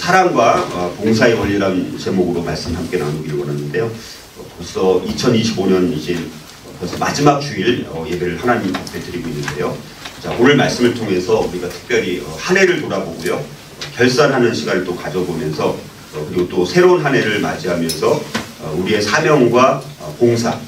사랑과 봉사의 원리라는 제목으로 말씀 함께 나누기를 원하는데요. 벌써 2025년 이제 벌써 마지막 주일 예배를 하나님 앞에 드리고 있는데요. 자, 오늘 말씀을 통해서 우리가 특별히 한 해를 돌아보고요. 결산하는 시간을 또 가져보면서 그리고 또 새로운 한 해를 맞이하면서 우리의 사명과 봉사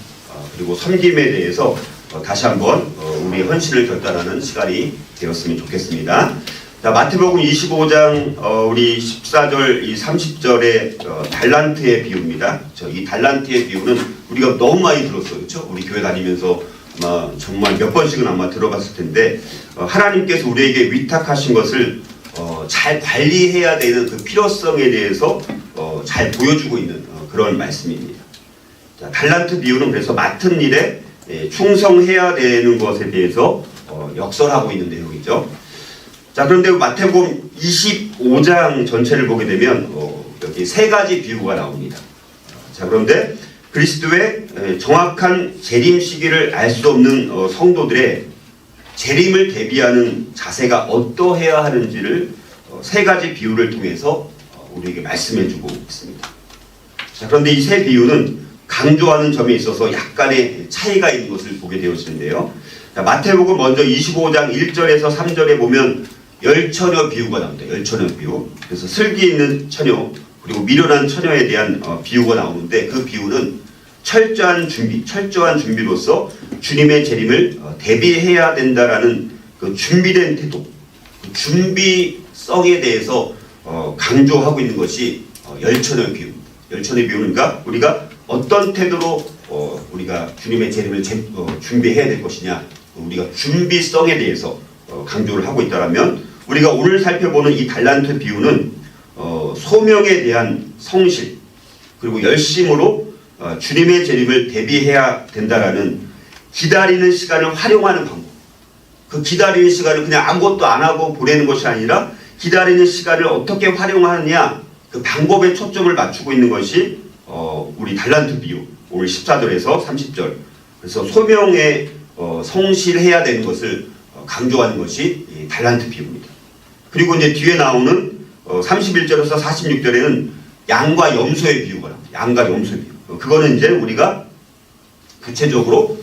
그리고 섬김에 대해서 다시 한번 우리의 헌신을 결단하는 시간이 되었으면 좋겠습니다. 자, 마태복음 25장 우리 14절 이 30절의 달란트의 비유입니다. 이 달란트의 비유는 우리가 너무 많이 들었어요. 그렇죠? 우리 교회 다니면서 아마 정말 몇 번씩은 아마 들어봤을 텐데 하나님께서 우리에게 위탁하신 것을 잘 관리해야 되는 그 필요성에 대해서 잘 보여주고 있는 그런 말씀입니다. 자, 달란트 비유는 그래서 맡은 일에 충성해야 되는 것에 대해서 역설하고 있는 내용이죠. 자, 그런데 마태복음 25장 전체를 보게 되면 여기 세 가지 비유가 나옵니다. 자, 그런데 그리스도의 정확한 재림 시기를 알 수 없는 성도들의 재림을 대비하는 자세가 어떠해야 하는지를 세 가지 비유를 통해서 우리에게 말씀해주고 있습니다. 자, 그런데 이 세 비유는 강조하는 점에 있어서 약간의 차이가 있는 것을 보게 되었는데요. 자, 마태복음 먼저 25장 1절에서 3절에 보면 열처녀 비유가 나옵니다. 열처녀 비유. 그래서 슬기 있는 처녀 그리고 미련한 처녀에 대한 비유가 나오는데 그 비유는 철저한 준비로서 주님의 재림을 대비해야 된다라는 그 준비된 태도, 그 준비성에 대해서 강조하고 있는 것이 열처녀 비유입니다. 열처녀 비유는 그러니까 우리가 어떤 태도로 우리가 주님의 재림을 준비해야 될 것이냐, 우리가 준비성에 대해서 강조를 하고 있다라면 우리가 오늘 살펴보는 이 달란트 비유는 소명에 대한 성실 그리고 열심으로 주님의 재림을 대비해야 된다라는 기다리는 시간을 활용하는 방법. 그 기다리는 시간을 그냥 아무것도 안 하고 보내는 것이 아니라 기다리는 시간을 어떻게 활용하느냐 그 방법에 초점을 맞추고 있는 것이 우리 달란트 비유 오늘 14절에서 30절. 그래서 소명에 성실해야 되는 것을 강조하는 것이 이 달란트 비유입니다. 그리고 이제 뒤에 나오는 31절에서 46절에는 양과 염소의 비유가 나옵니다. 양과 염소의 비유. 그거는 이제 우리가 구체적으로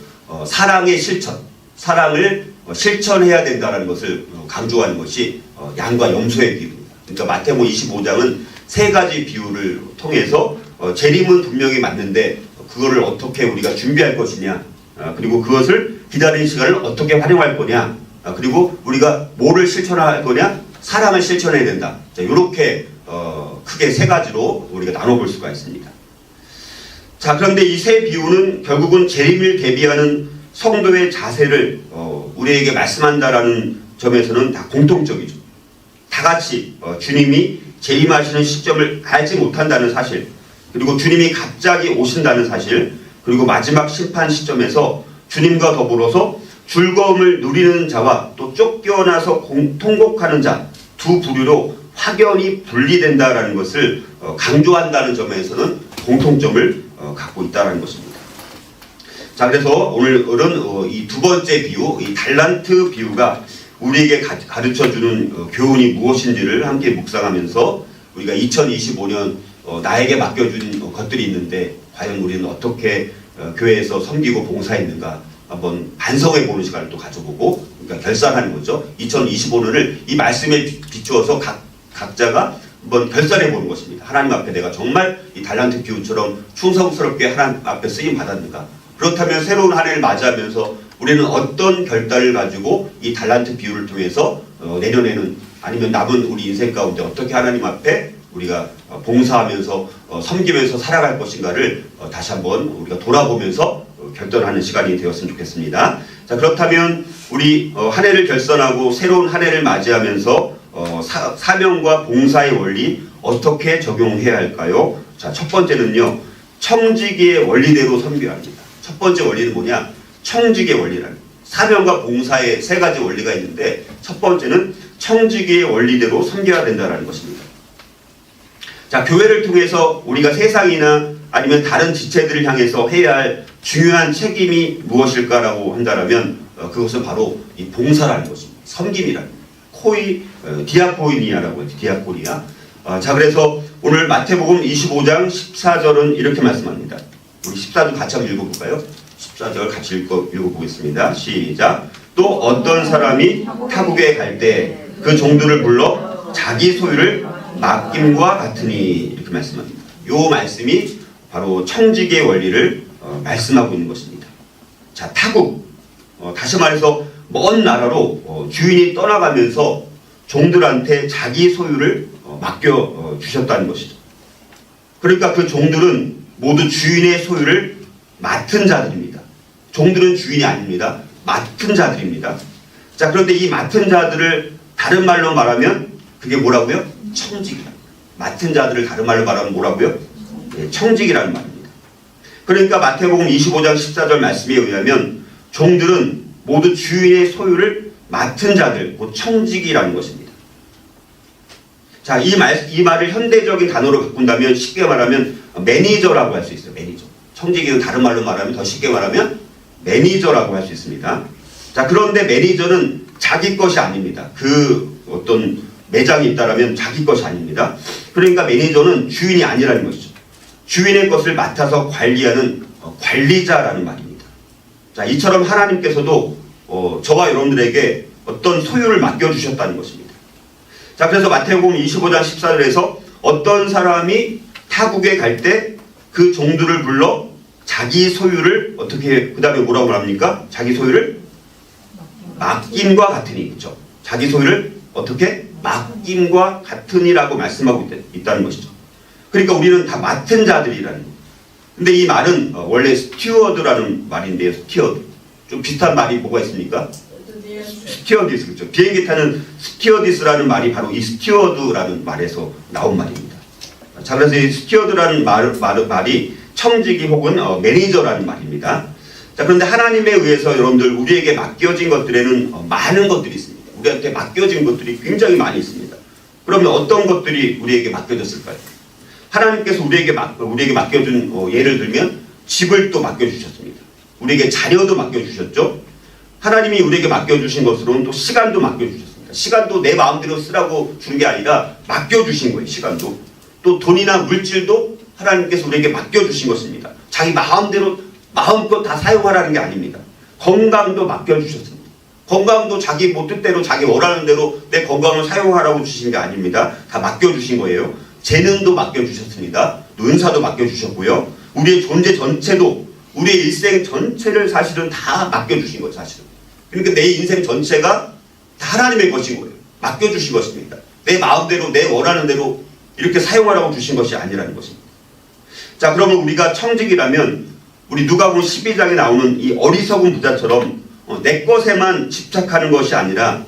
사랑의 실천, 사랑을 실천해야 된다는 것을 강조하는 것이 양과 염소의 비유입니다. 그러니까 마태복음 25장은 세 가지 비유를 통해서 재림은 분명히 맞는데 그거를 어떻게 우리가 준비할 것이냐, 그리고 그것을 기다리는 시간을 어떻게 활용할 거냐, 그리고 우리가 뭐를 실천할 거냐, 사랑을 실천해야 된다. 자, 이렇게 크게 세 가지로 우리가 나눠볼 수가 있습니다. 자, 그런데 이 세 비유는 결국은 재림을 대비하는 성도의 자세를 우리에게 말씀한다라는 점에서는 다 공통적이죠. 다 같이 주님이 재림하시는 시점을 알지 못한다는 사실, 그리고 주님이 갑자기 오신다는 사실, 그리고 마지막 심판 시점에서 주님과 더불어서 즐거움을 누리는 자와 또 쫓겨나서 통곡하는 자 두 부류로 확연히 분리된다라는 것을 강조한다는 점에서는 공통점을 갖고 있다는 것입니다. 자, 그래서 오늘은 이 두 번째 비유, 이 달란트 비유가 우리에게 가르쳐주는 교훈이 무엇인지를 함께 묵상하면서 우리가 2025년 나에게 맡겨준 것들이 있는데 과연 우리는 어떻게 교회에서 섬기고 봉사했는가 한번 반성해보는 시간을 또 가져보고 그러니까 결산하는 거죠. 2025년을 이 말씀에 비추어서 각자가 한번 결산해보는 것입니다. 하나님 앞에 내가 정말 이 달란트 비유처럼 충성스럽게 하나님 앞에 쓰임 받았는가. 그렇다면 새로운 한 해를 맞이하면서 우리는 어떤 결단을 가지고 이 달란트 비유를 통해서 내년에는 아니면 남은 우리 인생 가운데 어떻게 하나님 앞에 우리가 봉사하면서 섬기면서 살아갈 것인가를 다시 한번 우리가 돌아보면서 결단하는 시간이 되었으면 좋겠습니다. 자, 그렇다면 우리 한 해를 결산하고 새로운 한 해를 맞이하면서 사명과 봉사의 원리 어떻게 적용해야 할까요? 자, 첫 번째는요. 청지기의 원리대로 섬겨야 합니다. 첫 번째 원리는 뭐냐? 청지기의 원리라는 사명과 봉사의 세 가지 원리가 있는데 첫 번째는 청지기의 원리대로 섬겨야 된다는 것입니다. 자, 교회를 통해서 우리가 세상이나 아니면 다른 지체들을 향해서 해야 할 중요한 책임이 무엇일까라고 한다면 그것은 바로 이 봉사라는 것입니다. 섬김이라는 디아코니아라고 해요. 디아코니아. 자, 그래서 오늘 마태복음 25장 14절은 이렇게 말씀합니다. 우리 14절 같이 한번 읽어볼까요? 14절 같이 읽어보겠습니다. 시작. 또 어떤 사람이 타국에 갈 때 그 종들을 불러 자기 소유를 맡김과 같으니, 이렇게 말씀합니다. 이 말씀이 바로 청지기의 원리를 말씀하고 있는 것입니다. 자, 타국, 다시 말해서 먼 나라로 주인이 떠나가면서 종들한테 자기 소유를 맡겨 주셨다는 것이죠. 그러니까 그 종들은 모두 주인의 소유를 맡은 자들입니다. 종들은 주인이 아닙니다. 맡은 자들입니다. 자, 그런데 이 맡은 자들을 다른 말로 말하면 그게 뭐라고요? 청직이라. 맡은 자들을 다른 말로 말하면 뭐라고요? 네, 청직이라는 말입니다. 그러니까 마태복음 25장 14절 말씀에 의하면 종들은 모두 주인의 소유를 맡은 자들, 곧 청직이라는 것입니다. 자, 이 말을 현대적인 단어로 바꾼다면 쉽게 말하면 매니저라고 할 수 있어요. 매니저. 청지기는 다른 말로 말하면 더 쉽게 말하면 매니저라고 할 수 있습니다. 자, 그런데 매니저는 자기 것이 아닙니다. 그 어떤 매장이 있다라면 자기 것이 아닙니다. 그러니까 매니저는 주인이 아니라는 것이죠. 주인의 것을 맡아서 관리하는 관리자라는 말입니다. 자, 이처럼 하나님께서도 저와 여러분들에게 어떤 소유를 맡겨주셨다는 것입니다. 자, 그래서 마태복음 25장 14절에서 어떤 사람이 타국에 갈 때 그 종들을 불러 자기 소유를 어떻게, 그 다음에 뭐라고 말합니까? 자기 소유를 맡김과 같으니, 그렇죠? 자기 소유를 어떻게? 맡김과 같으니라고 말씀하고 있다는 것이죠. 그러니까 우리는 다 맡은 자들이라는 거예요. 근데 이 말은 원래 스튜어드라는 말인데요. 스튜어드. 좀 비슷한 말이 뭐가 있습니까? 스튜어디스, 그렇죠? 비행기 타는 스튜어디스라는 말이 바로 이 스튜어드라는 말에서 나온 말입니다. 자, 그래서 이 스튜어드라는 말이 청지기 혹은 매니저라는 말입니다. 자, 그런데 하나님에 의해서 여러분들 우리에게 맡겨진 것들에는 많은 것들이 있습니다. 우리한테 맡겨진 것들이 굉장히 많이 있습니다. 그러면 어떤 것들이 우리에게 맡겨졌을까요? 하나님께서 우리에게 맡겨준 예를 들면 집을 또 맡겨주셨습니다. 우리에게 자녀도 맡겨주셨죠. 하나님이 우리에게 맡겨주신 것으로는 또 시간도 맡겨주셨습니다. 시간도 내 마음대로 쓰라고 준 게 아니라 맡겨주신 거예요. 시간도. 또 돈이나 물질도 하나님께서 우리에게 맡겨주신 것입니다. 자기 마음대로 마음껏 다 사용하라는 게 아닙니다. 건강도 맡겨주셨습니다. 건강도 자기 뜻대로 자기 원하는 대로 내 건강을 사용하라고 주신 게 아닙니다. 다 맡겨주신 거예요. 재능도 맡겨주셨습니다. 은사도 맡겨주셨고요. 우리의 존재 전체도, 우리의 일생 전체를 사실은 다 맡겨주신 거예요. 사실은. 그러니까 내 인생 전체가 다 하나님의 것인 거예요. 맡겨주신 것입니다. 내 마음대로 내 원하는 대로 이렇게 사용하라고 주신 것이 아니라는 것입니다. 자, 그러면 우리가 청직이라면 우리 누가복음 12장에 나오는 이 어리석은 부자처럼 내 것에만 집착하는 것이 아니라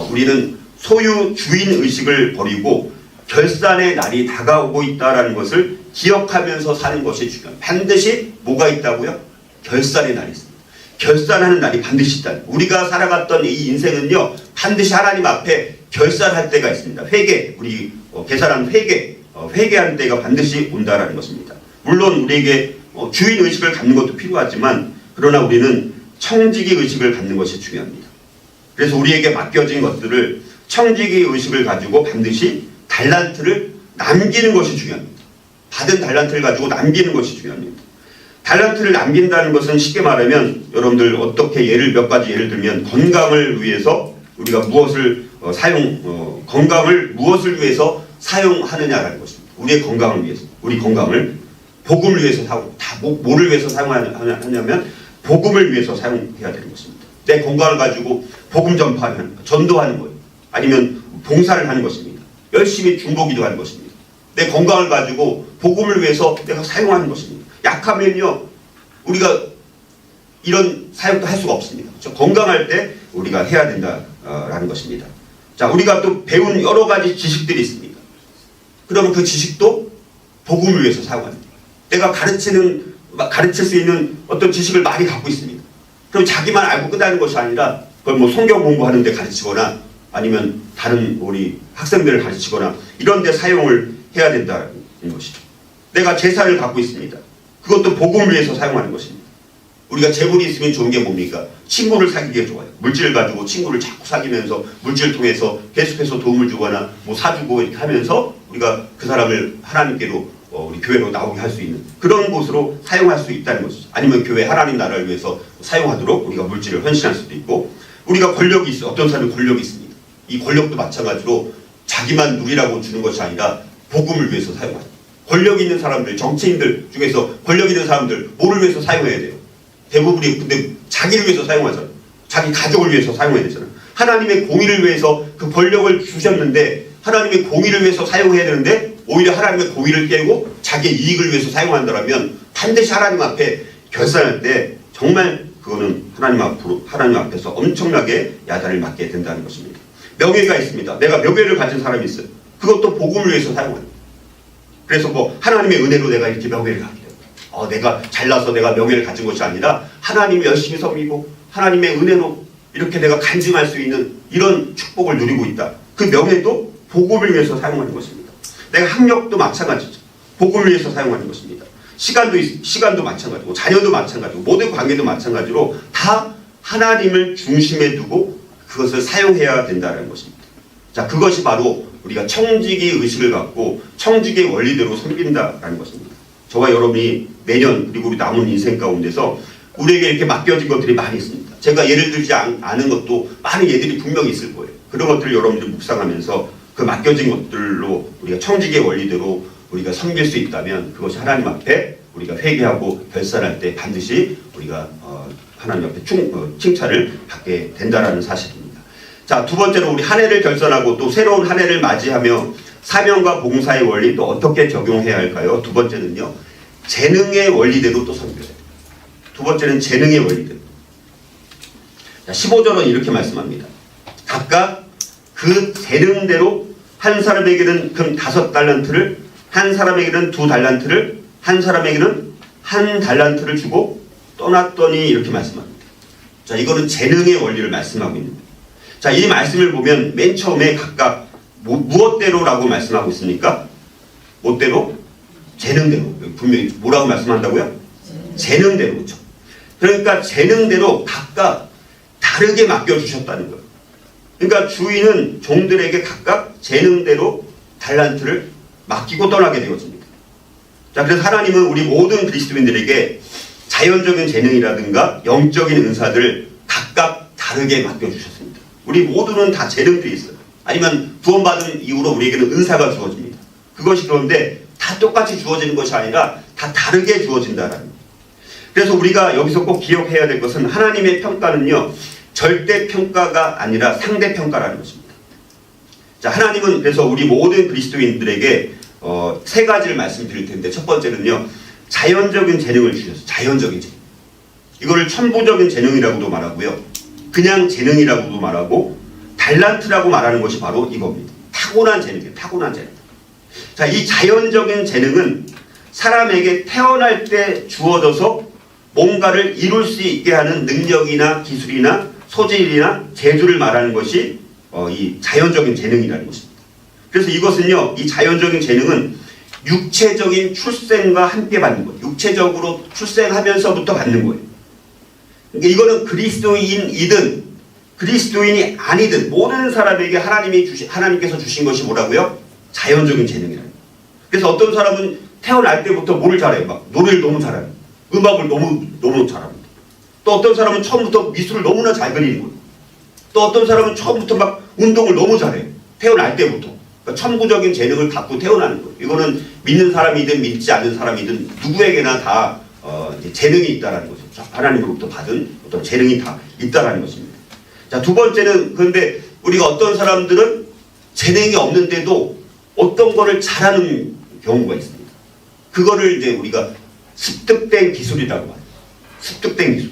우리는 소유 주인 의식을 버리고 결산의 날이 다가오고 있다는 것을 기억하면서 사는 것이 중요합니다. 반드시 뭐가 있다고요? 결산의 날이 있습니다. 결산하는 날이 반드시 있다. 우리가 살아갔던 이 인생은요, 반드시 하나님 앞에 결산할 때가 있습니다. 회개, 우리 계산하는 회개하는 때가 반드시 온다라는 것입니다. 물론 우리에게 주인 의식을 갖는 것도 필요하지만, 그러나 우리는 청지기 의식을 갖는 것이 중요합니다. 그래서 우리에게 맡겨진 것들을 청지기 의식을 가지고 반드시 달란트를 남기는 것이 중요합니다. 받은 달란트를 가지고 남기는 것이 중요합니다. 달란트를 남긴다는 것은 쉽게 말하면 여러분들 어떻게 몇 가지 예를 들면 건강을 위해서 우리가 무엇을 건강을 무엇을 위해서 사용하느냐라는 것입니다. 우리의 건강을 위해서, 우리 건강을 복음을 위해서 뭐를 위해서 사용하냐면 복음을 위해서 사용해야 되는 것입니다. 내 건강을 가지고 복음 전파하는, 전도하는 거예요. 아니면 봉사를 하는 것입니다. 열심히 중보기도 하는 것입니다. 내 건강을 가지고 복음을 위해서 내가 사용하는 것입니다. 약하면요, 우리가 이런 사역도 할 수가 없습니다. 건강할 때 우리가 해야 된다라는 것입니다. 자, 우리가 또 배운 여러 가지 지식들이 있습니다. 그러면 그 지식도 복음을 위해서 사용합니다. 내가 가르칠 수 있는 어떤 지식을 많이 갖고 있습니다. 그럼 자기만 알고 끝나는 것이 아니라 그걸 뭐 성경 공부하는 데 가르치거나 아니면 다른 우리 학생들을 가르치거나 이런 데 사용을 해야 된다는 것이죠. 내가 재산을 갖고 있습니다. 그것도 복음을 위해서 사용하는 것입니다. 우리가 재물이 있으면 좋은 게 뭡니까? 친구를 사귀기에 좋아요. 물질을 가지고 친구를 자꾸 사귀면서 물질을 통해서 계속해서 도움을 주거나 뭐 사주고 이렇게 하면서 우리가 그 사람을 하나님께로 우리 교회로 나오게 할 수 있는 그런 곳으로 사용할 수 있다는 것이죠. 아니면 교회 하나님 나라를 위해서 사용하도록 우리가 물질을 헌신할 수도 있고, 우리가 권력이 있어요. 어떤 사람은 권력이 있습니다. 이 권력도 마찬가지로 자기만 누리라고 주는 것이 아니라 복음을 위해서 사용하죠. 권력 있는 사람들, 정치인들 중에서 권력 있는 사람들 뭐를 위해서 사용해야 돼요? 대부분이 근데 자기를 위해서 사용하잖아요. 자기 가족을 위해서 사용해야 되잖아요. 하나님의 공의를 위해서 그 권력을 주셨는데 하나님의 공의를 위해서 사용해야 되는데 오히려 하나님의 공의를 깨고 자기의 이익을 위해서 사용한다면 반드시 하나님 앞에 결산할 때 정말 그거는 하나님 앞에서 엄청나게 야단을 맞게 된다는 것입니다. 명예가 있습니다. 내가 명예를 가진 사람이 있어요. 그것도 복음을 위해서 사용합니다. 그래서 뭐 하나님의 은혜로 내가 이렇게 명예를 갖게 됩니다. 내가 잘나서 내가 명예를 가진 것이 아니라 하나님이 열심히 섬기고 하나님의 은혜로 이렇게 내가 간증할 수 있는 이런 축복을 누리고 있다. 그 명예도 복음을 위해서 사용하는 것입니다. 내가 학력도 마찬가지죠. 복음을 위해서 사용하는 것입니다. 시간도 마찬가지고 자녀도 마찬가지고 모든 관계도 마찬가지로 다 하나님을 중심에 두고 그것을 사용해야 된다는 것입니다. 자, 그것이 바로 우리가 청지기 의식을 갖고 청지기의 원리대로 섬긴다라는 것입니다. 저와 여러분이 매년 그리고 우리 남은 인생 가운데서 우리에게 이렇게 맡겨진 것들이 많이 있습니다. 제가 예를 들지 않은 것도 많은 예들이 분명히 있을 거예요. 그런 것들을 여러분들이 묵상하면서 그 맡겨진 것들로 우리가 청지기의 원리대로 우리가 섬길 수 있다면 그것이 하나님 앞에 우리가 회개하고 결산할 때 반드시 우리가 하나님 앞에 칭찬을 받게 된다는 사실입니다. 자, 두 번째로 우리 한 해를 결산하고 또 새로운 한 해를 맞이하며 사명과 봉사의 원리 또 어떻게 적용해야 할까요? 두 번째는요, 재능의 원리대로 또 섬겨야 돼요. 두 번째는 재능의 원리대로. 자, 15절은 이렇게 말씀합니다. 각각 그 재능대로 한 사람에게는 금 5달란트를, 한 사람에게는 2달란트를, 한 사람에게는 1달란트를 주고 떠났더니 이렇게 말씀합니다. 자, 이거는 재능의 원리를 말씀하고 있는 거예요. 자, 이 말씀을 보면 맨 처음에 각각 무엇대로라고 말씀하고 있습니까? 무엇대로? 재능대로. 분명히 뭐라고 말씀한다고요? 재능대로. 그렇죠? 그러니까 재능대로 각각 다르게 맡겨주셨다는 거예요. 그러니까 주인은 종들에게 각각 재능대로 달란트를 맡기고 떠나게 되었습니다. 자, 그래서 하나님은 우리 모든 그리스도인들에게 자연적인 재능이라든가 영적인 은사들을 각각 다르게 맡겨주셨습니다. 우리 모두는 다 재능들이 있어요. 아니면 구원받은 이후로 우리에게는 은사가 주어집니다. 그것이 그런데 다 똑같이 주어지는 것이 아니라 다 다르게 주어진다는 거예요. 그래서 우리가 여기서 꼭 기억해야 될 것은 하나님의 평가는요, 절대 평가가 아니라 상대 평가라는 것입니다. 자, 하나님은 그래서 우리 모든 그리스도인들에게 세 가지를 말씀드릴 텐데, 첫 번째는요, 자연적인 재능을 주셔서 자연적인 재능. 이거를 천부적인 재능이라고도 말하고요, 그냥 재능이라고도 말하고, 달란트라고 말하는 것이 바로 이겁니다. 타고난 재능이에요. 타고난 재능. 자, 이 자연적인 재능은 사람에게 태어날 때 주어져서 뭔가를 이룰 수 있게 하는 능력이나 기술이나 소질이나 재주를 말하는 것이 이 자연적인 재능이라는 것입니다. 그래서 이것은요, 이 자연적인 재능은 육체적인 출생과 함께 받는 거예요. 육체적으로 출생하면서부터 받는 거예요. 그러니까 이거는 그리스도인이든 그리스도인이 아니든 모든 사람에게 하나님께서 주신 것이 뭐라고요? 자연적인 재능이라는 거예요. 그래서 어떤 사람은 태어날 때부터 뭐를 잘해요? 막 노래를 너무 잘해요. 음악을 너무 잘합니다. 또 어떤 사람은 처음부터 미술을 너무나 잘 그리는 거예요. 또 어떤 사람은 처음부터 막 운동을 너무 잘해요. 태어날 때부터. 그러니까 천부적인 재능을 갖고 태어나는 거예요. 이거는 믿는 사람이든 믿지 않는 사람이든 누구에게나 다 이제 재능이 있다는 거죠. 하나님으로부터 받은 어떤 재능이 다 있다는 것입니다. 자, 두 번째는 그런데 우리가 어떤 사람들은 재능이 없는데도 어떤 거를 잘하는 경우가 있습니다. 그거를 이제 우리가 습득된 기술이라고 합니다. 습득된 기술.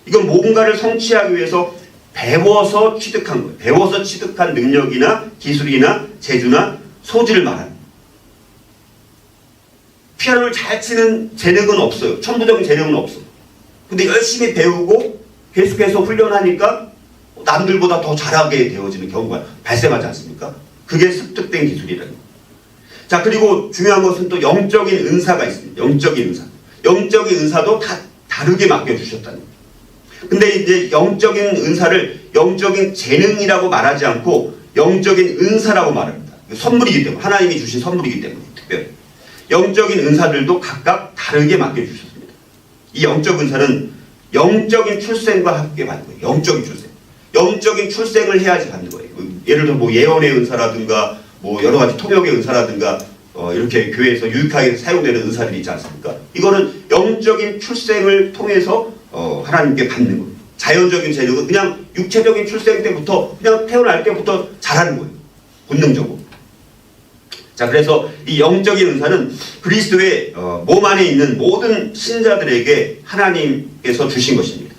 이건 뭔가를 성취하기 위해서 배워서 취득한 거예요. 배워서 취득한 능력이나 기술이나 재주나 소질을 말합니다. 피아노를 잘 치는 재능은 없어요. 천부적인 재능은 없어. 근데 열심히 배우고 계속해서 훈련하니까 남들보다 더 잘하게 되어지는 경우가 발생하지 않습니까? 그게 습득된 기술이라는 거예요. 자, 그리고 중요한 것은 또 영적인 은사가 있습니다. 영적인 은사. 영적인 은사도 다 다르게 맡겨주셨다는 거예요. 근데 이제 영적인 은사를 영적인 재능이라고 말하지 않고 영적인 은사라고 말합니다. 선물이기 때문에, 하나님이 주신 선물이기 때문에 특별히 영적인 은사들도 각각 다르게 맡겨주셨습니다. 이 영적 은사는 영적인 출생과 함께 받는 거예요. 영적인 출생. 영적인 출생을 해야지 받는 거예요. 예를 들어 뭐 예언의 은사라든가 뭐 여러 가지 통역의 은사라든가 이렇게 교회에서 유익하게 사용되는 은사들이 있지 않습니까? 이거는 영적인 출생을 통해서 하나님께 받는 거예요. 자연적인 재능은 그냥 육체적인 출생 때부터 그냥 태어날 때부터 잘하는 거예요. 본능적으로. 자, 그래서 이 영적인 은사는 그리스도의 몸 안에 있는 모든 신자들에게 하나님께서 주신 것입니다.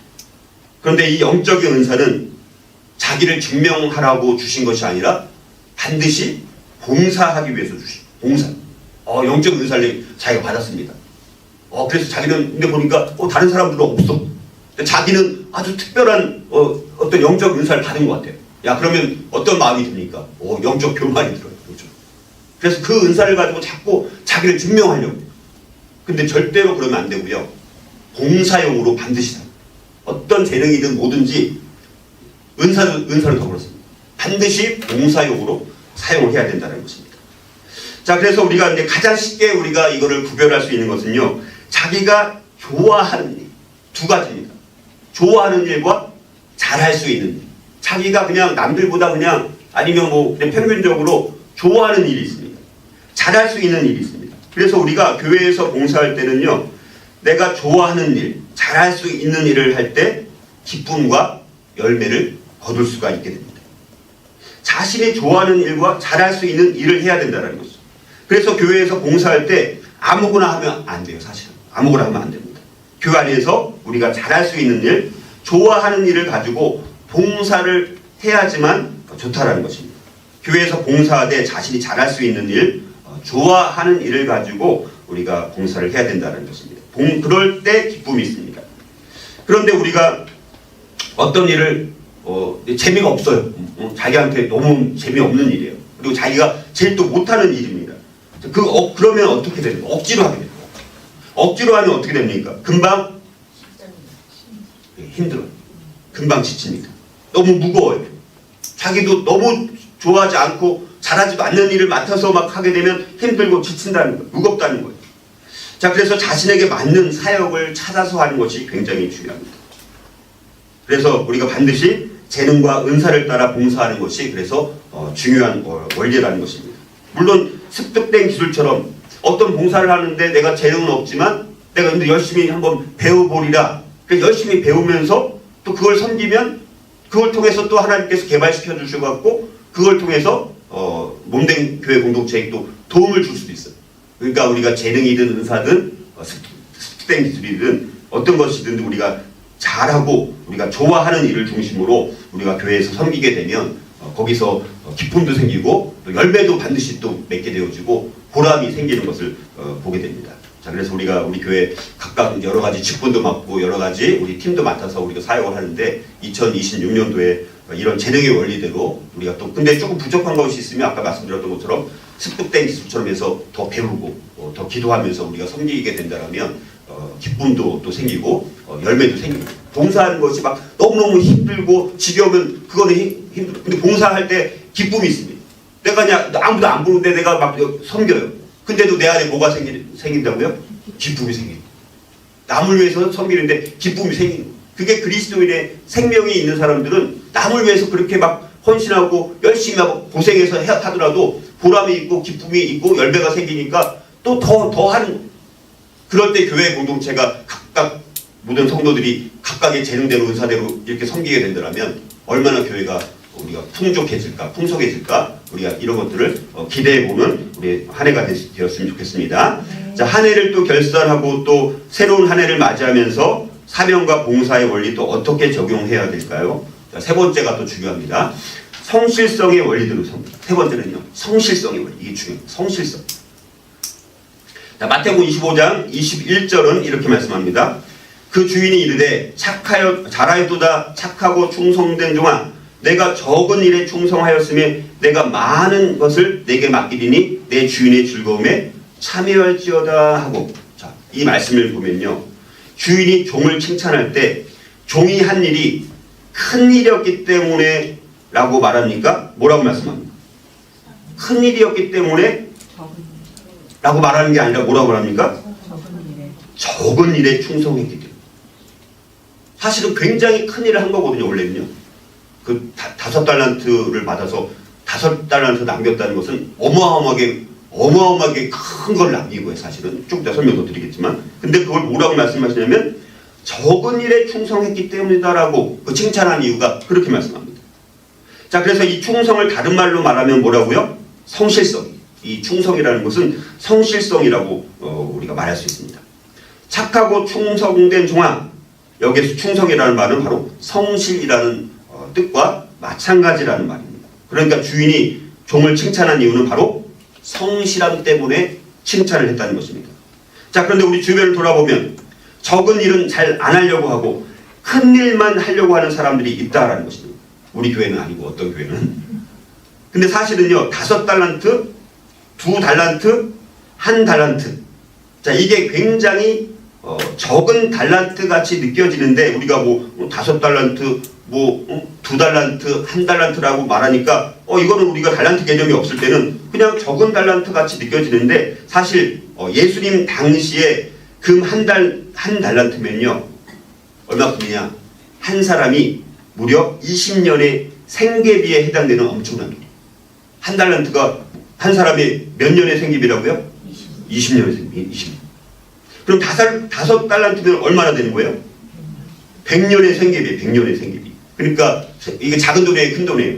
그런데 이 영적인 은사는 자기를 증명하라고 주신 것이 아니라 반드시 봉사하기 위해서 주신 봉사. 영적 은사를 자기가 받았습니다. 그래서 자기는 근데 보니까 다른 사람들은 없어. 자기는 아주 특별한 어떤 영적 은사를 받은 것 같아요. 야, 그러면 어떤 마음이 듭니까? 영적 교만이 들어요. 그렇죠? 그래서 그 은사를 가지고 자꾸 자기를 증명하려고 해요. 근데 절대로 그러면 안 되고요. 봉사용으로 반드시 어떤 재능이든 뭐든지 은사를 더 그렇습니다. 반드시 봉사용으로 사용을 해야 된다는 것입니다. 자, 그래서 우리가 이제 가장 쉽게 우리가 이거를 구별할 수 있는 것은요, 자기가 좋아하는 일, 두 가지입니다. 좋아하는 일과 잘할 수 있는 일. 자기가 그냥 남들보다 그냥 아니면 뭐 그냥 평균적으로 좋아하는 일이 있습니다. 잘할 수 있는 일이 있습니다. 그래서 우리가 교회에서 봉사할 때는요, 내가 좋아하는 일, 잘할 수 있는 일을 할 때 기쁨과 열매를 거둘 수가 있게 됩니다. 자신이 좋아하는 일과 잘할 수 있는 일을 해야 된다는 것이죠. 그래서 교회에서 봉사할 때 아무거나 하면 안 돼요. 사실은 아무거나 하면 안 됩니다. 교회 안에서 우리가 잘할 수 있는 일, 좋아하는 일을 가지고 봉사를 해야지만 좋다라는 것입니다. 교회에서 봉사하되 자신이 잘할 수 있는 일, 좋아하는 일을 가지고 우리가 봉사를 해야 된다는 것입니다. 그럴 때 기쁨이 있습니다. 그런데 우리가 어떤 일을 재미가 없어요. 자기한테 너무 재미없는 일이에요. 그리고 자기가 제일 또 못하는 일입니다. 그러면 어떻게 됩니까? 억지로 하게 됩니다. 억지로 하면 어떻게 됩니까? 금방 힘들어요. 금방 지칩니다. 너무 무거워요. 자기도 너무 좋아하지 않고 잘하지도 않는 일을 맡아서 막 하게 되면 힘들고 지친다는 거예요. 무겁다는 거예요. 자, 그래서 자신에게 맞는 사역을 찾아서 하는 것이 굉장히 중요합니다. 그래서 우리가 반드시 재능과 은사를 따라 봉사하는 것이 그래서 중요한 원리라는 것입니다. 물론 습득된 기술처럼 어떤 봉사를 하는데 내가 재능은 없지만 내가 근데 열심히 한번 배워보리라. 그래서 열심히 배우면서 또 그걸 섬기면 그걸 통해서 또 하나님께서 개발시켜 주실 것 같고 그걸 통해서 몸된 교회 공동체에 또 도움을 줄 수도 있어요. 그러니까 우리가 재능이든 은사든 습득된 기술이든 어떤 것이든 우리가 잘하고 우리가 좋아하는 일을 중심으로 우리가 교회에서 섬기게 되면 거기서 기쁨도 생기고 또 열매도 반드시 또 맺게 되어지고 보람이 생기는 것을 보게 됩니다. 자, 그래서 우리가 우리 교회 각각 여러 가지 직분도 맡고 여러 가지 우리 팀도 맡아서 우리가 사역을 하는데 2026년도에 이런 재능의 원리대로 우리가 또 근데 조금 부족한 것이 있으면 아까 말씀드렸던 것처럼 습득된 기술처럼 해서 더 배우고 더 기도하면서 우리가 섬기게 된다면 기쁨도 또 생기고 열매도 생깁니다. 봉사하는 것이 막 너무너무 힘들고 지겨우면 그거는 힘들어. 근데 봉사할 때 기쁨이 있습니다. 내가 그냥 아무도 안 보는데 내가 막 섬겨요. 근데도 내 안에 뭐가 생긴다고요? 기쁨이 생깁니다. 남을 위해서 섬기는데 기쁨이 생기는 거예요. 그게 그리스도인의 생명이 있는 사람들은 남을 위해서 그렇게 막 헌신하고 열심히 하고 고생해서 하더라도 보람이 있고 기쁨이 있고 열매가 생기니까 또 더 하는 거예요. 그럴 때 교회 공동체가 각각 모든 성도들이 각각의 재능대로 은사대로 이렇게 섬기게 된다면 얼마나 교회가 우리가 풍성해질까 우리가 이런 것들을 기대해보는 우리 한 해가 되었으면 좋겠습니다. 자, 한 해를 또 결산하고 또 새로운 한 해를 맞이하면서 사명과 봉사의 원리 또 어떻게 적용해야 될까요? 자, 세 번째가 또 중요합니다. 성실성의 원리대로 세 번째는요, 성실성의 원리. 이게 중요해요. 성실성. 자, 마태복음 25장 21절은 이렇게 말씀합니다. 그 주인이 이르되 잘하였도다 착하고 충성된 종아 내가 적은 일에 충성하였으며 내가 많은 것을 내게 맡기리니 내 주인의 즐거움에 참여할지어다 하고 자, 이 말씀을 보면요. 주인이 종을 칭찬할 때 종이 한 일이 큰 일이었기 때문에 라고 말합니까? 뭐라고 말씀합니까? 큰 일이었기 때문에 라고 말하는 게 아니라 뭐라고 말합니까? 적은 일에 충성했기 때문에. 사실은 굉장히 큰 일을 한 거거든요. 원래는요. 그 5달란트를 받아서 5달란트 남겼다는 것은 어마어마하게 큰 걸 남긴 거예요. 사실은 쭉 설명도 드리겠지만, 근데 그걸 뭐라고 말씀하시냐면 적은 일에 충성했기 때문이다라고 그 칭찬한 이유가 그렇게 말씀합니다. 자, 그래서 이 충성을 다른 말로 말하면 뭐라고요? 성실성. 이 충성이라는 것은 성실성이라고 우리가 말할 수 있습니다. 착하고 충성된 종아, 여기에서 충성이라는 말은 바로 성실이라는 뜻과 마찬가지라는 말입니다. 그러니까 주인이 종을 칭찬한 이유는 바로 성실함 때문에 칭찬을 했다는 것입니다. 자, 그런데 우리 주변을 돌아보면 적은 일은 잘 안 하려고 하고 큰 일만 하려고 하는 사람들이 있다라는 것입니다. 우리 교회는 아니고 어떤 교회는. 근데 사실은요, 5달란트, 2달란트, 1달란트. 자, 이게 굉장히 적은 달란트 같이 느껴지는데, 우리가 뭐 5달란트, 뭐 2달란트, 1달란트라고 말하니까 이거는 우리가 달란트 개념이 없을 때는 그냥 적은 달란트 같이 느껴지는데, 사실 예수님 당시에 금 한 달란트면요 얼마큼이냐, 한 사람이 무려 20년의 생계비에 해당되는 엄청난 돈이에요. 한 달란트가 한 사람의 몇 년의 생계비라고요? 20년의 생계비. 20년. 그럼 5달란트면 얼마나 되는 거예요? 100년의 생계비. 100년의 생계비. 그러니까 이게 작은 돈이에요, 큰 돈이에요?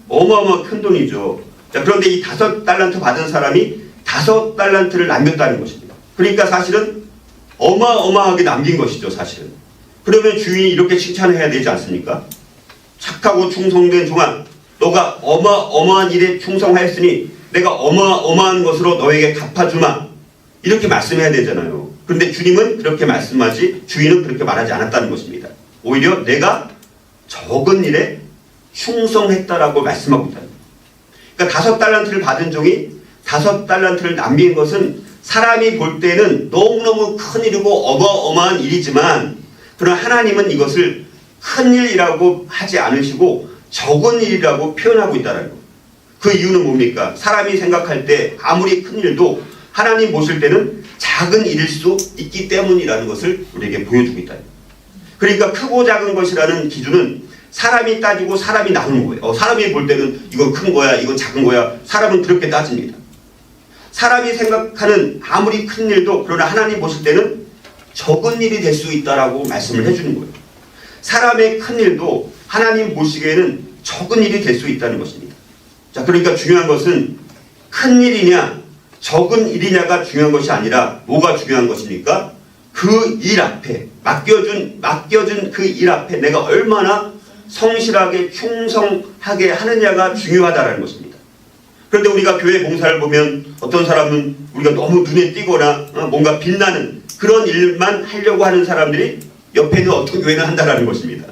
어마어마한 큰 돈이죠. 자, 그런데 이 5달란트 받은 사람이 5달란트를 남겼다는 것입니다. 그러니까 사실은 어마어마하게 남긴 것이죠, 사실은. 그러면 주인이 이렇게 칭찬을 해야 되지 않습니까? 착하고 충성된 종아, 너가 어마어마한 일에 충성하였으니 내가 어마어마한 것으로 너에게 갚아주마. 이렇게 말씀해야 되잖아요. 그런데 주님은 그렇게 말씀하지, 주인은 그렇게 말하지 않았다는 것입니다. 오히려 내가 적은 일에 충성했다라고 말씀하고 있다. 그러니까 5달란트를 받은 종이 5달란트를 남긴 것은 사람이 볼 때는 너무너무 큰 일이고 어마어마한 일이지만, 그러나 하나님은 이것을 큰 일이라고 하지 않으시고 적은 일이라고 표현하고 있다는 것. 그 이유는 뭡니까? 사람이 생각할 때 아무리 큰 일도 하나님 보실 때는 작은 일일 수 있기 때문이라는 것을 우리에게 보여주고 있다. 그러니까 크고 작은 것이라는 기준은 사람이 따지고 사람이 나누는 거예요. 사람이 볼 때는 이건 큰 거야, 이건 작은 거야. 사람은 그렇게 따집니다. 사람이 생각하는 아무리 큰 일도 그러나 하나님 보실 때는 적은 일이 될 수 있다라고 말씀을 해주는 거예요. 사람의 큰 일도 하나님 보시기에는 적은 일이 될 수 있다는 것입니다. 자, 그러니까 중요한 것은 큰 일이냐 적은 일이냐가 중요한 것이 아니라 뭐가 중요한 것입니까? 그 일 앞에 맡겨준 그 일 앞에 내가 얼마나 성실하게 충성하게 하느냐가 중요하다는 것입니다. 그런데 우리가 교회 봉사를 보면 어떤 사람은 우리가 너무 눈에 띄거나 뭔가 빛나는 그런 일만 하려고 하는 사람들이 옆에 있는 어떤 교회는 한다는 것입니다.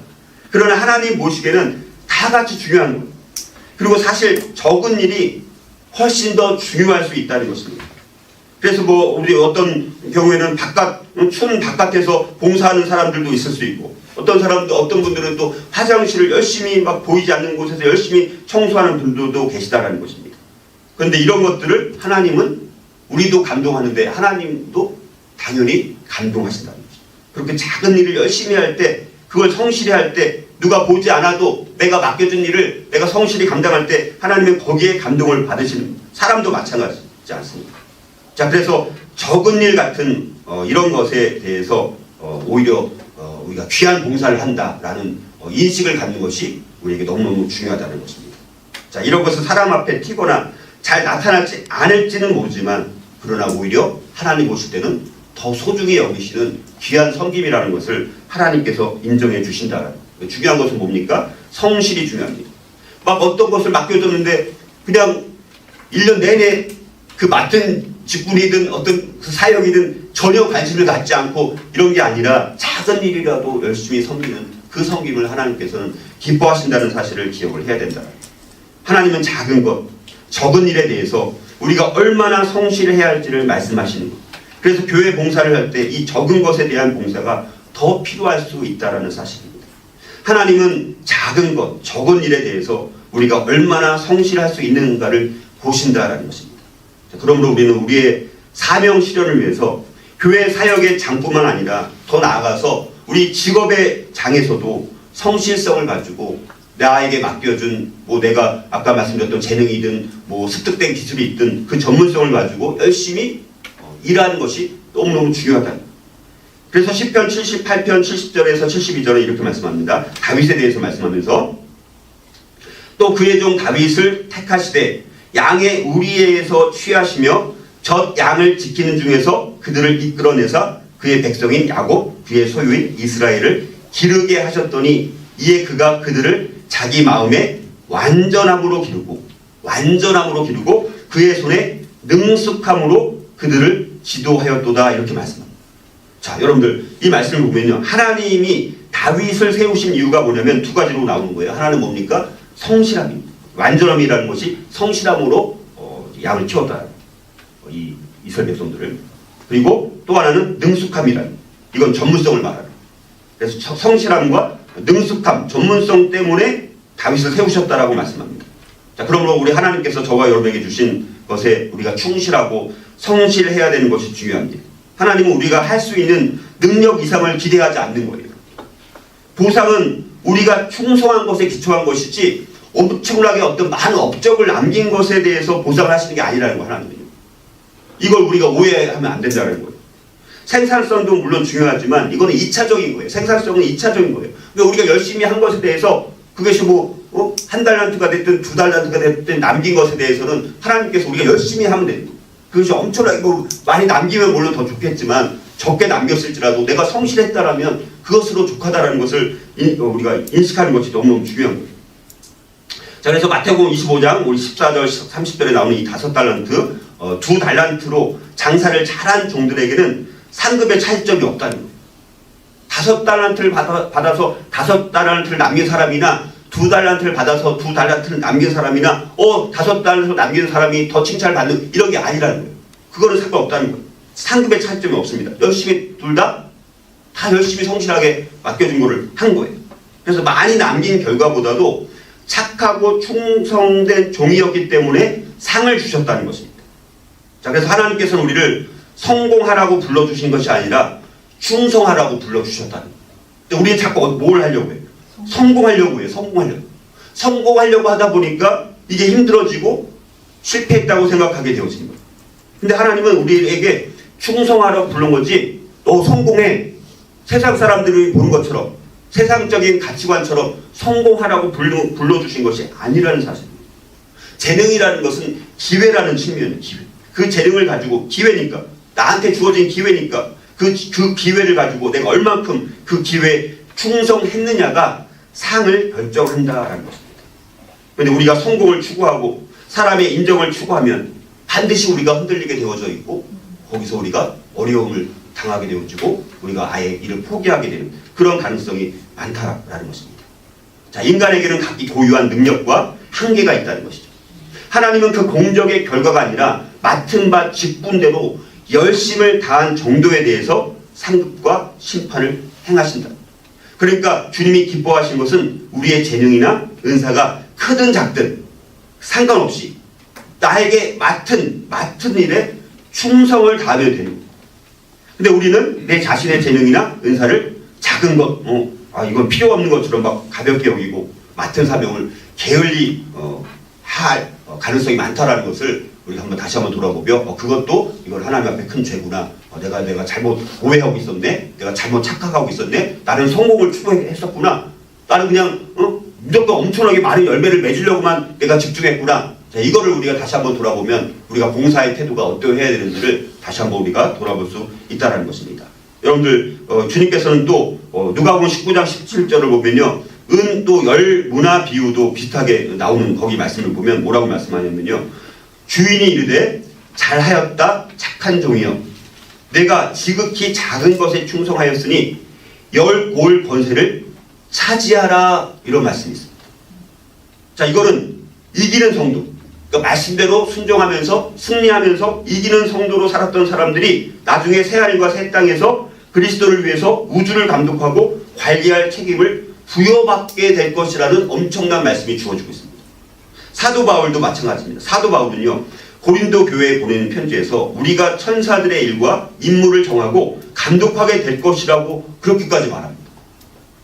그러나 하나님 보시기에는 다 같이 중요한 거예요. 그리고 사실 적은 일이 훨씬 더 중요할 수 있다는 것입니다. 그래서 뭐 우리 어떤 경우에는 촌 바깥에서 봉사하는 사람들도 있을 수 있고, 어떤 분들은 또 화장실을 열심히 막 보이지 않는 곳에서 열심히 청소하는 분들도 계시다라는 것입니다. 그런데 이런 것들을 하나님은, 우리도 감동하는데 하나님도 당연히 감동하신다는 거죠. 그렇게 작은 일을 열심히 할 때, 그걸 성실히 할 때, 누가 보지 않아도 내가 맡겨준 일을 내가 성실히 감당할 때 하나님은 거기에 감동을 받으시는, 사람도 마찬가지지 않습니까? 자, 그래서 적은 일 같은 이런 것에 대해서 오히려 우리가 귀한 봉사를 한다라는 인식을 갖는 것이 우리에게 너무너무 중요하다는 것입니다. 자, 이런 것은 사람 앞에 튀거나 잘 나타나지 않을지는 모르지만, 그러나 오히려 하나님 보실 때는 더 소중히 여기시는 귀한 섬김이라는 것을 하나님께서 인정해 주신다라는. 중요한 것은 뭡니까? 성실이 중요합니다. 막 어떤 것을 맡겨줬는데 그냥 1년 내내 그 맡은 직분이든 어떤 그 사역이든 전혀 관심을 갖지 않고 이런 게 아니라 작은 일이라도 열심히 섬기는 그 섬김을 하나님께서는 기뻐하신다는 사실을 기억을 해야 된다. 하나님은 작은 것, 적은 일에 대해서 우리가 얼마나 성실해야 할지를 말씀하시는 것. 그래서 교회 봉사를 할 때 이 적은 것에 대한 봉사가 더 필요할 수 있다는 사실입니다. 하나님은 작은 것, 적은 일에 대해서 우리가 얼마나 성실할 수 있는가를 보신다라는 것입니다. 그러므로 우리는 우리의 사명 실현을 위해서 교회 사역의 장뿐만 아니라 더 나아가서 우리 직업의 장에서도 성실성을 가지고 나에게 맡겨준 내가 아까 말씀드렸던 재능이든 습득된 기술이 있든 그 전문성을 가지고 열심히 일하는 것이 너무너무 중요하다. 그래서 시편 78편 70절에서 72절에 이렇게 말씀합니다. 다윗에 대해서 말씀하면서 또 그의 종 다윗을 택하시되 양의 우리에서 취하시며 젖 양을 지키는 중에서 그들을 이끌어내사 그의 백성인 야곱 그의 소유인 이스라엘을 기르게 하셨더니 이에 그가 그들을 자기 마음에 완전함으로 기르고 그의 손에 능숙함으로 그들을 지도하였도다 이렇게 말씀합니다. 자, 여러분들 이 말씀을 보면요, 하나님이 다윗을 세우신 이유가 뭐냐면 두 가지로 나오는 거예요. 하나는 뭡니까? 성실함입니다. 완전함이라는 것이 성실함으로 양을 키웠다. 이 이스라엘 백성들을. 그리고 또 하나는 능숙함이라는, 이건 전문성을 말하는. 그래서 성실함과 능숙함, 전문성 때문에 다윗을 세우셨다라고 말씀합니다. 자, 그러므로 우리 하나님께서 저와 여러분에게 주신 것에 우리가 충실하고 성실해야 되는 것이 중요합니다. 하나님은 우리가 할 수 있는 능력 이상을 기대하지 않는 거예요. 보상은 우리가 충성한 것에 기초한 것이지 엄청나게 어떤 많은 업적을 남긴 것에 대해서 보상을 하시는 게 아니라는 거, 하나님은요. 이걸 우리가 오해하면 안 된다는 거예요. 생산성도 물론 중요하지만 이거는 2차적인 거예요. 생산성은 2차적인 거예요. 그러니까 우리가 열심히 한 것에 대해서 그것이 한 달란트가 됐든 두 달란트가 됐든 남긴 것에 대해서는 하나님께서 우리가 열심히 하면 돼요. 그것이 엄청나게 많이 남기면 물론 더 좋겠지만 적게 남겼을지라도 내가 성실했다라면 그것으로 족하다라는 것을 우리가 인식하는 것이 너무너무 중요한 거예요. 자, 그래서 마태복음 25장 우리 14절 30절에 나오는 이 5달란트, 2달란트로 장사를 잘한 종들에게는 상급의 차이점이 없다는 거예요. 5달란트를 받아서 5달란트를 남긴 사람이나 2달란트를 받아서 2달란트를 남긴 사람이나 5달란트를 남긴 사람이 더 칭찬을 받는 이런 게 아니라는 거예요. 그거는 상관없다는 거예요. 상급의 차이점이 없습니다. 열심히 둘 다 열심히 성실하게 맡겨준 거를 한 거예요. 그래서 많이 남긴 결과보다도 착하고 충성된 종이었기 때문에 상을 주셨다는 것입니다. 자, 그래서 하나님께서는 우리를 성공하라고 불러주신 것이 아니라 충성하라고 불러주셨다는 거예요. 근데 우리는 자꾸 뭘 하려고 해요? 성공하려고 해요. 성공하려고 하다 보니까 이게 힘들어지고 실패했다고 생각하게 되어진 거예요. 근데 하나님은 우리에게 충성하라고 부른 거지 너 성공해. 세상 사람들이 보는 것처럼 세상적인 가치관처럼 성공하라고 불러주신 것이 아니라는 사실입니다. 재능이라는 것은 기회라는 측면이에요. 기회. 그 재능을 가지고 기회니까 나한테 주어진 기회니까 그 기회를 가지고 내가 얼만큼 그 기회에 충성했느냐가 상을 결정한다라는 것입니다. 그런데 우리가 성공을 추구하고 사람의 인정을 추구하면 반드시 우리가 흔들리게 되어져 있고 거기서 우리가 어려움을 당하게 되어지고 우리가 아예 일을 포기하게 되는 그런 가능성이 많다라는 것입니다. 자, 인간에게는 각기 고유한 능력과 한계가 있다는 것이죠. 하나님은 그 공적의 결과가 아니라 맡은 바 직분대로 열심을 다한 정도에 대해서 상급과 심판을 행하신다. 그러니까 주님이 기뻐하신 것은 우리의 재능이나 은사가 크든 작든 상관없이 나에게 맡은 일에 충성을 다하면 되는 거예요. 근데 우리는 내 자신의 재능이나 은사를 작은 것, 이건 필요 없는 것처럼 막 가볍게 여기고 맡은 사명을 게을리 할 가능성이 많다라는 것을 우리가 다시 한번 돌아보며 그것도 이걸 하나님 앞에 큰 죄구나. 내가 잘못 오해하고 있었네. 내가 잘못 착각하고 있었네. 나는 성공을 추구했었구나. 나는 그냥 무조건 엄청나게 많은 열매를 맺으려고만 내가 집중했구나. 자, 이거를 우리가 다시 한번 돌아보면 우리가 봉사의 태도가 어떠해야 되는지를 다시 한번 우리가 돌아볼 수 있다는 것입니다. 여러분들 주님께서는 또 누가복음 19장 17절을 보면요. 은 또 열 문화 비유도 비슷하게 나오는 거기 말씀을 보면 뭐라고 말씀하냐면요. 주인이 이르되 잘하였다 착한 종이여 내가 지극히 작은 것에 충성하였으니 10골 권세를 차지하라 이런 말씀이 있습니다. 자, 이거는 이기는 성도 그러니까 말씀대로 순종하면서 승리하면서 이기는 성도로 살았던 사람들이 나중에 새하늘과 새 땅에서 그리스도를 위해서 우주를 감독하고 관리할 책임을 부여받게 될 것이라는 엄청난 말씀이 주어지고 있습니다. 사도 바울도 마찬가지입니다. 사도 바울은요, 고린도 교회에 보내는 편지에서 우리가 천사들의 일과 임무를 정하고 감독하게 될 것이라고 그렇게까지 말합니다.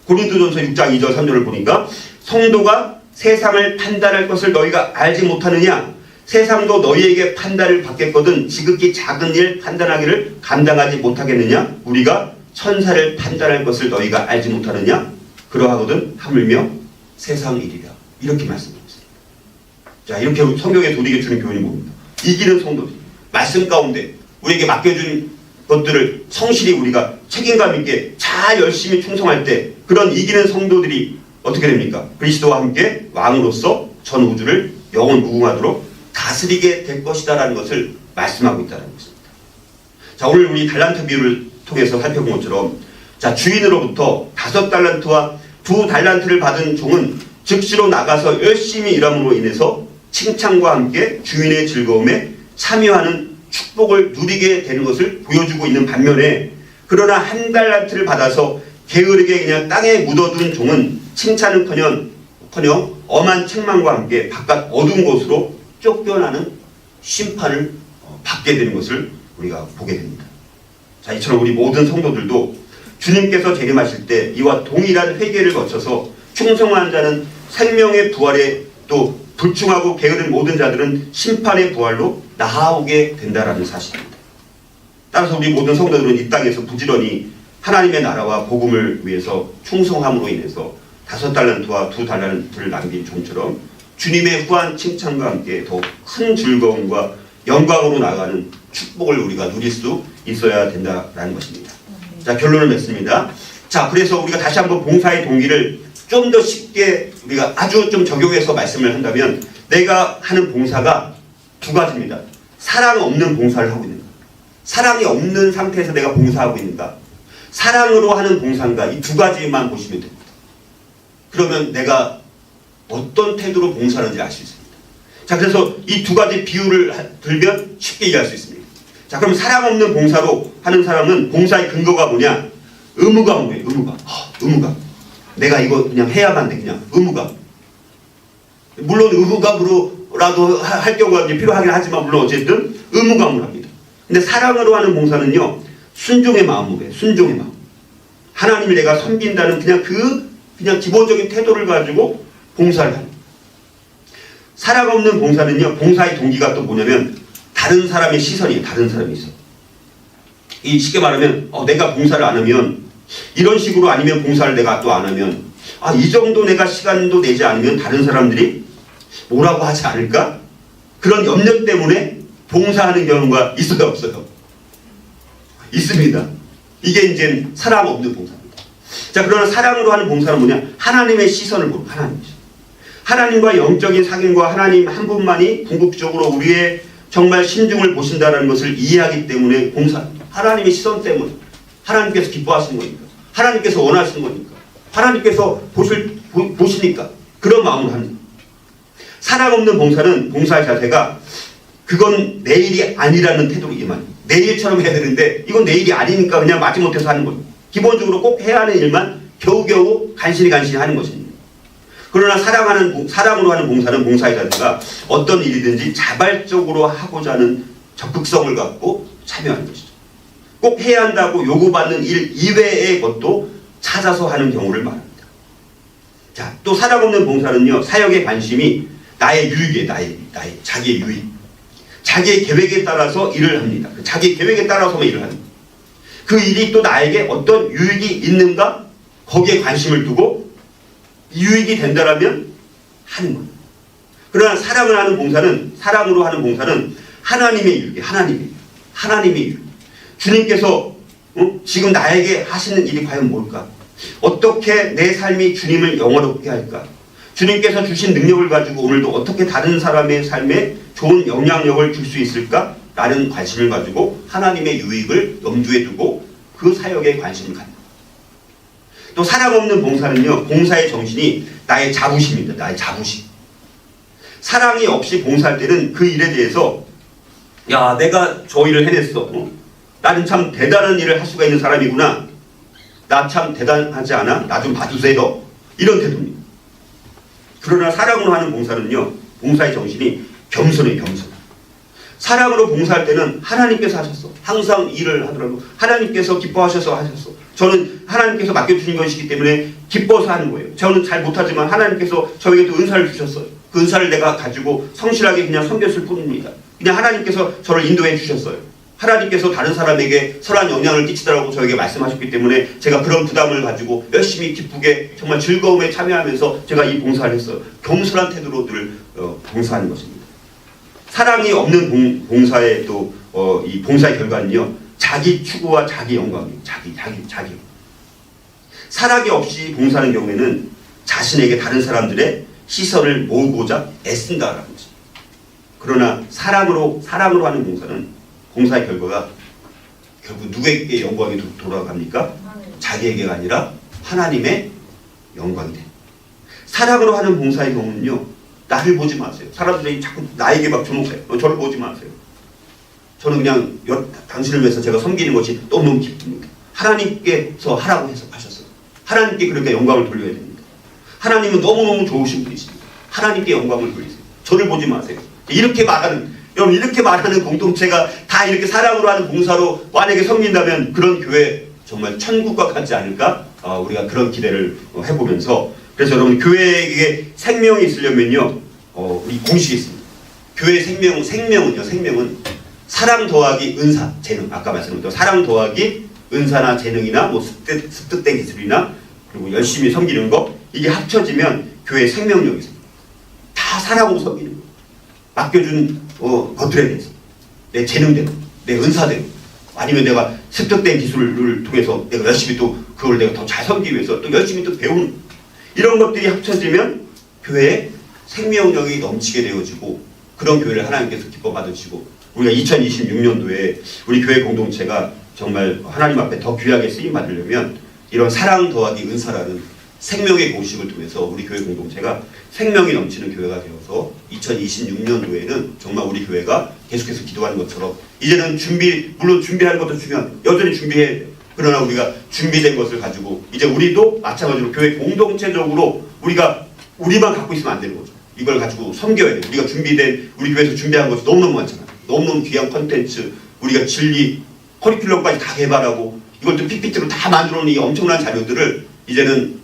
고린도전서 6장 2절 3절을 보니까 성도가 세상을 판단할 것을 너희가 알지 못하느냐? 세상도 너희에게 판단을 받겠거든 지극히 작은 일 판단하기를 감당하지 못하겠느냐? 우리가 천사를 판단할 것을 너희가 알지 못하느냐? 그러하거든 하물며 세상 일이라. 이렇게 말씀하고 있습니다. 자, 이렇게 성경에 도리게 주는 교훈이 뭡니까? 이기는 성도들, 말씀 가운데 우리에게 맡겨준 것들을 성실히 우리가 책임감 있게 잘 열심히 충성할 때 그런 이기는 성도들이 어떻게 됩니까? 그리스도와 함께 왕으로서 전 우주를 영원 무궁하도록 다스리게 될 것이다라는 것을 말씀하고 있다는 것입니다. 자, 오늘 우리 달란트 비유를 통해서 살펴본 것처럼, 자, 주인으로부터 5달란트와 2달란트를 받은 종은 즉시로 나가서 열심히 일함으로 인해서 칭찬과 함께 주인의 즐거움에 참여하는 축복을 누리게 되는 것을 보여주고 있는 반면에, 그러나 1달란트를 받아서 게으르게 그냥 땅에 묻어둔 종은 칭찬은커녕 엄한 책망과 함께 바깥 어두운 곳으로 쫓겨나는 심판을 받게 되는 것을 우리가 보게 됩니다. 자, 이처럼 우리 모든 성도들도 주님께서 재림하실 때 이와 동일한 회개를 거쳐서 충성한 자는 생명의 부활에, 또 불충하고 게으른 모든 자들은 심판의 부활로 나아오게 된다라는 사실입니다. 따라서 우리 모든 성도들은 이 땅에서 부지런히 하나님의 나라와 복음을 위해서 충성함으로 인해서 5달란트와 2달란트를 남긴 종처럼 주님의 후한 칭찬과 함께 더 큰 즐거움과 영광으로 나가는 축복을 우리가 누릴 수 있어야 된다라는 것입니다. 자, 결론을 맺습니다. 자, 그래서 우리가 다시 한번 봉사의 동기를 좀 더 쉽게 우리가 아주 좀 적용해서 말씀을 한다면, 내가 하는 봉사가 2가지입니다. 사랑 없는 봉사를 하고 있는가, 사랑이 없는 상태에서 내가 봉사하고 있는가, 사랑으로 하는 봉사인가, 이 2가지만 보시면 됩니다. 그러면 내가 어떤 태도로 봉사하는지 알 수 있습니다. 자, 그래서 이 2가지 비유를 들면 쉽게 이해할 수 있습니다. 자, 그럼 사랑 없는 봉사로 하는 사람은 봉사의 근거가 뭐냐? 의무가 뭐예요? 의무가. 내가 이거 그냥 해야만 돼. 그냥 의무가. 물론 의무감으로라도 할 경우가 이제 필요하긴 하지만, 물론 어쨌든 의무감으로 합니다. 근데 사랑으로 하는 봉사는요, 순종의 마음으로 해요. 순종의 마음. 하나님을 내가 섬긴다는 그냥 기본적인 태도를 가지고 봉사를 합니다. 사랑 없는 봉사는요, 봉사의 동기가 또 뭐냐면 다른 사람의 시선이에요. 다른 사람의 시선. 이 쉽게 말하면 내가 봉사를 안 하면, 이런 식으로 아니면 봉사를 내가 또 안 하면, 이 정도 내가 시간도 내지 않으면 다른 사람들이 뭐라고 하지 않을까? 그런 염려 때문에 봉사하는 경우가 있어요, 없어요? 있습니다. 이게 이제 사랑 없는 봉사입니다. 자, 그러나 사랑으로 하는 봉사는 뭐냐? 하나님의 시선을 보는, 하나님의 시선. 하나님과 영적인 사귐과 하나님 한 분만이 궁극적으로 우리의 정말 심중을 보신다는 것을 이해하기 때문에 봉사합니다. 하나님의 시선 때문에. 하나님께서 기뻐하시는 거니까. 하나님께서 원하시는 거니까. 하나님께서 보시니까. 그런 마음으로 합니다. 사랑 없는 봉사는, 봉사의 자세가 그건 내 일이 아니라는 태도로 임합니다. 내 일처럼 해야 되는데 이건 내 일이 아니니까 그냥 마지못해서 하는 거예요. 기본적으로 꼭 해야 하는 일만 겨우겨우 간신히 하는 것입니다. 그러나 사랑으로 하는 봉사는, 봉사의 자세가 어떤 일이든지 자발적으로 하고자 하는 적극성을 갖고 참여하는 것이죠. 꼭 해야 한다고 요구받는 일 이외의 것도 찾아서 하는 경우를 말합니다. 자, 또 사랑 없는 봉사는요, 사역의 관심이 나의 유익이에요. 자기의 유익. 자기의 계획에 따라서 일을 합니다. 자기 계획에 따라서만 일을 합니다. 그 일이 또 나에게 어떤 유익이 있는가? 거기에 관심을 두고 유익이 된다라면 하는 거예요. 그러나 사랑으로 하는 봉사는 하나님의 유익이에요. 하나님의 유익. 주님께서 지금 나에게 하시는 일이 과연 뭘까? 어떻게 내 삶이 주님을 영화롭게 할까? 주님께서 주신 능력을 가지고 오늘도 어떻게 다른 사람의 삶에 좋은 영향력을 줄 수 있을까? 라는 관심을 가지고 하나님의 유익을 염두에 두고 그 사역에 관심을 갖는 거예요. 또 사랑 없는 봉사는요, 봉사의 정신이 나의 자부심입니다. 나의 자부심. 사랑이 없이 봉사할 때는 그 일에 대해서 야, 내가 저 일을 해냈어. 나는 참 대단한 일을 할 수가 있는 사람이구나. 나 참 대단하지 않아? 나 좀 봐주세요. 이런 태도입니다. 그러나 사랑으로 하는 봉사는요, 봉사의 정신이 겸손해요, 겸손. 사랑으로 봉사할 때는 하나님께서 하셨어. 항상 일을 하더라도 하나님께서 기뻐하셔서 하셨어. 저는 하나님께서 맡겨주신 것이기 때문에 기뻐서 하는 거예요. 저는 잘 못하지만 하나님께서 저에게 또 은사를 주셨어요. 그 은사를 내가 가지고 성실하게 그냥 섬겼을 뿐입니다. 그냥 하나님께서 저를 인도해 주셨어요. 하나님께서 다른 사람에게 선한 영향을 끼치더라고 저에게 말씀하셨기 때문에 제가 그런 부담을 가지고 열심히 기쁘게 정말 즐거움에 참여하면서 제가 이 봉사를 했어요. 겸손한 태도로 늘 봉사하는 것입니다. 사랑이 없는 봉사의 또 이 봉사의 결과는요, 자기 추구와 자기 영광이에요. 자기. 사랑이 없이 봉사하는 경우에는 자신에게 다른 사람들의 시선을 모으고자 애쓴다라는 거죠. 그러나 사랑으로 하는 봉사는 봉사의 결과가 결국 누구에게 영광이 돌아갑니까? 자기에게가 아니라 하나님의 영광이 돼. 사랑으로 하는 봉사의 경우는요, 나를 보지 마세요. 사람들이 자꾸 나에게 막 주목해요. 저를 보지 마세요. 저는 그냥 당신을 위해서 제가 섬기는 것이 너무너무 기쁩니다. 하나님께서 하라고 해서 하셨어요. 하나님께 그렇게 영광을 돌려야 됩니다. 하나님은 너무너무 좋으신 분이십니다. 하나님께 영광을 돌리세요. 저를 보지 마세요. 이렇게 말하는 공동체가 다 이렇게 사랑으로 하는 봉사로 만약에 섬긴다면 그런 교회 정말 천국과 같지 않을까? 우리가 그런 기대를 해보면서, 그래서 여러분, 교회에게 생명이 있으려면요, 우리 공식이 있습니다. 교회의 생명은 사랑 더하기 은사, 재능, 아까 말씀드렸던 사랑 더하기 은사나 재능이나 뭐 습득된 기술이나 그리고 열심히 섬기는 거, 이게 합쳐지면 교회의 생명력이 있습니다. 다 사랑으로 섬기는 거. 맡겨준 것들에 대해서 내 재능대로, 내 은사대로, 아니면 내가 습득된 기술을 통해서 내가 열심히 또 그걸 내가 더 잘 섬기기 위해서 또 열심히 또 배우는, 이런 것들이 합쳐지면 교회에 생명력이 넘치게 되어지고, 그런 교회를 하나님께서 기뻐 받으시고, 우리가 2026년도에 우리 교회 공동체가 정말 하나님 앞에 더 귀하게 쓰임 받으려면 이런 사랑 더하기 은사라는 생명의 공식을 통해서 우리 교회 공동체가 생명이 넘치는 교회가 되어서 2026년도에는 정말 우리 교회가 계속해서 기도하는 것처럼, 이제는 물론 준비하는 것도 중요한, 여전히 준비해야 돼요. 그러나 우리가 준비된 것을 가지고 이제 우리도 마찬가지로 교회 공동체적으로 우리만 갖고 있으면 안 되는 거죠. 이걸 가지고 섬겨야 돼요. 우리 교회에서 준비한 것이 너무너무 많잖아요. 너무너무 귀한 콘텐츠, 우리가 진리, 커리큘럼까지 다 개발하고 이걸 또 PPT로 다 만들어 놓은 이 엄청난 자료들을 이제는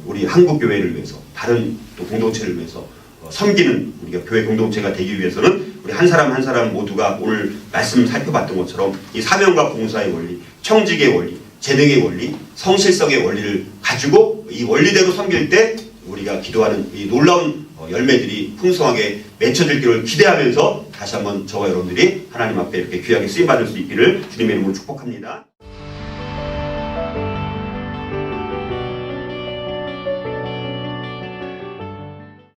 우리 한국 교회를 위해서, 다른 또 공동체를 위해서 섬기는 우리가 교회 공동체가 되기 위해서는 우리 한 사람 한 사람 모두가 오늘 말씀 살펴봤던 것처럼 이 사명과 봉사의 원리, 청직의 원리, 재능의 원리, 성실성의 원리를 가지고 이 원리대로 섬길 때 우리가 기도하는 이 놀라운 열매들이 풍성하게 맺혀질기를 기대하면서 다시 한번 저와 여러분들이 하나님 앞에 이렇게 귀하게 쓰임받을 수 있기를 주님의 이름으로 축복합니다.